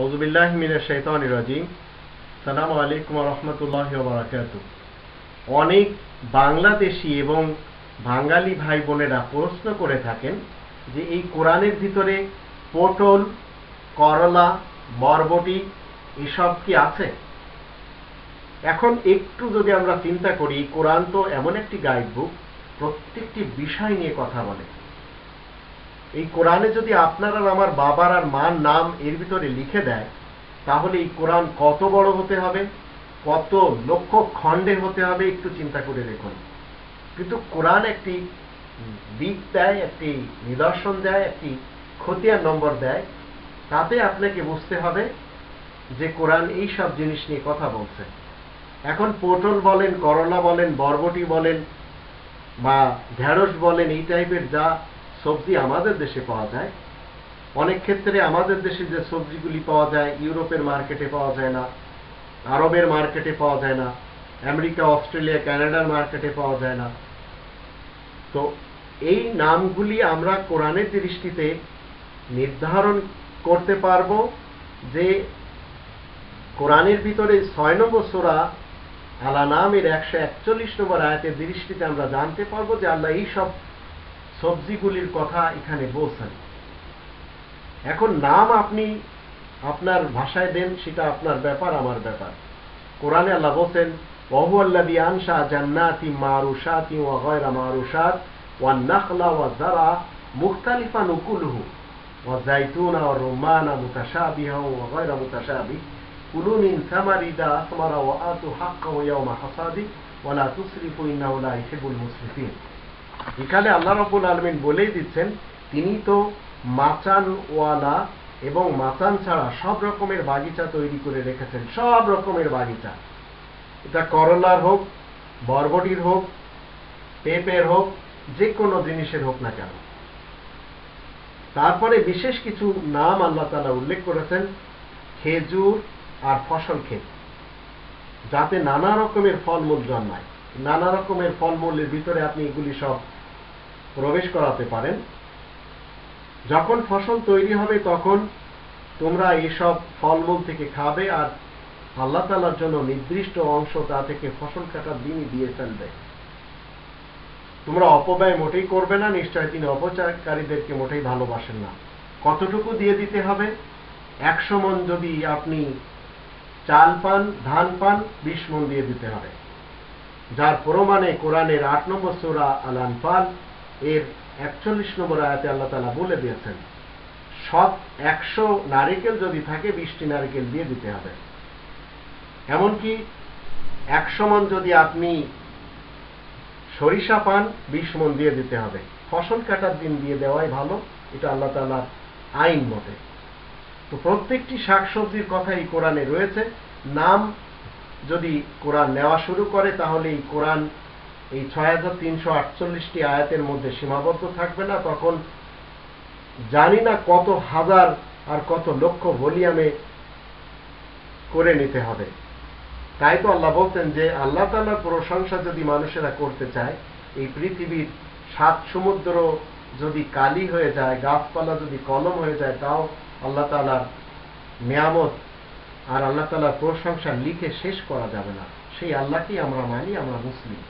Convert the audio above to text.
আউযুবিল্লাহি মিনাশ শাইতানির রাজিম। আসসালামু আলাইকুম ওয়া রাহমাতুল্লাহি ওয়া বারাকাতুহু। অনেক বাংলাদেশি এবং বাঙালি ভাই বোনেরা প্রশ্ন করে থাকেন যে এই কোরআনের ভিতরে পটল, করলা, বরবটি এসব কি আছে? এখন একটু যদি আমরা চিন্তা করি, কোরআন তো এমন একটি গাইড বুক, প্রত্যেকটি বিষয় নিয়ে কথা বলে। এই কোরআনে যদি আপনার আর আমার বাবার আর মার নাম এর ভিতরে লিখে দেয়, তাহলে এই কোরআন কত বড় হতে হবে, কত লক্ষ খণ্ডে হতে হবে, একটু চিন্তা করে দেখুন। কিন্তু কোরআন একটি দিক দেয়, একটি নিদর্শন দেয়, একটি খতিয়ান নম্বর দেয়। তাতে আপনাকে বুঝতে হবে যে কোরআন এই সব জিনিস নিয়ে কথা বলছে। এখন পটল বলেন, করলা বলেন, বরবটি বলেন বা ঢেঁড়স বলেন, এই টাইপের যা সবজি আমাদের দেশে পাওয়া যায়, অনেক ক্ষেত্রে আমাদের দেশে যে সবজিগুলি পাওয়া যায় ইউরোপের মার্কেটে পাওয়া যায় না, আরবের মার্কেটে পাওয়া যায় না, আমেরিকা, অস্ট্রেলিয়া, কানাডার মার্কেটে পাওয়া যায় না। তো এই নামগুলি আমরা কোরআনের দৃষ্টিতে নির্ধারণ করতে পারবো যে কোরআনের ভিতরে 6 নম্বর সূরা আল আনআমের 141 নম্বর আয়াতের দৃষ্টিতে আমরা জানতে পারবো যে আল্লাহ এই সব সবজিগুলির কথা এখানে বলছেন। এখন নাম আপনি আপনার ভাষায় দেন, সেটা আপনার ব্যাপার, আমার ব্যাপার। কোরআনে আল্লাহ বলছেন, ওয়াহুয়াল্লাযী আনশা জান্নাতি মারুশাতি ওয়া গায়রা মারুশাত ওয়ান নাখলা ওয়া যারা মুখতালিফান উকুলুহু ওয়া যাইতুনা ওয়া রুম্মানা মুতাশাবিহা ওয়া গায়রা মুতাশাবিহ কুলু মিন সামারি ইযা আসমারা ওয়া আতু হাক্কাহু ইয়াওমা হাসাদি ওয়া লা তুসরিফু ইন্নাহু লা ইউহিব্বুল মুসরিফিন। এখানে আল্লাহ রাব্বুল আলামিন বলেই দিচ্ছেন, তিনি তো মাচানওয়ালা এবং মাচান ছাড়া সব রকমের বাগিচা তৈরি করে রেখেছেন। সব রকমের বাগিচা, এটা করলার হোক, বরবটির হোক, পেঁপের হোক, যে কোনো জিনিসের হোক না কেন। তারপরে বিশেষ কিছু নাম আল্লাহ তাআলা উল্লেখ করেছেন, খেজুর আর ফসল ক্ষেত, যাতে নানা রকমের ফলমূল জন্মায়। নানা রকমের ফলমূলের ভিতরে আপনি এগুলি সব প্রবেশ করাতে পারেন। যখন ফসল তৈরি হবে তখন তোমরা এইসব ফলমূল থেকে খাবে, আর আল্লাহ তাআলার জন্য নির্দিষ্ট অংশ তা থেকে ফসল কাটার দিনই দিয়ে ফেলবে। তোমরা অপব্যয় মোটেই করবে না, নিশ্চয় তিনি অপচয়কারীদেরকে মোটেই ভালোবাসেন না। কতটুকু দিয়ে দিতে হবে? 100 মণ যদি আপনি চাল পান, ধান পান, 20 মণ দিয়ে দিতে হবে। যার প্রমাণে কোরআনের 8 নম্বর সূরা আল আনফাল এর 41 নম্বর আয়াতে আল্লাহ তাআলা বলে দিয়েছেন, সব 100 নারিকেল যদি থাকে 20টি নারিকেল দিয়ে দিতে হবে। এমনকি 100 মণ যদি আপনি সরিষা পান, 20 মণ দিয়ে দিতে হবে। ফসল কাটার দিন দিয়ে দেওয়াই ভালো, এটা আল্লাহ তাআলার আইন মতে। তো প্রত্যেকটি শাকসবজির কথা এই কোরআনে রয়েছে। নাম যদি কোরআন নেওয়া শুরু করে, তাহলে এই কোরআন এই 6348টি আয়াতের মধ্যে সীমাবদ্ধ থাকবে না। তখন জানি না কত হাজার আর কত লক্ষ ভলিউমে করে নিতে হবে। তাই তো আল্লাহ বলতেন যে আল্লাহ তাআলার প্রশংসা যদি মানুষেরা করতে চায়, এই পৃথিবীর 7 সমুদ্র যদি কালি হয়ে যায়, গাছপালা যদি কলম হয়ে যায়, তাও আল্লাহ তাআলার নিয়ামত আর আল্লাহ তাআলার প্রশংসা লিখে শেষ করা যাবে না। সেই আল্লাহকেই আমরা মানি, আমরা মুসলিম।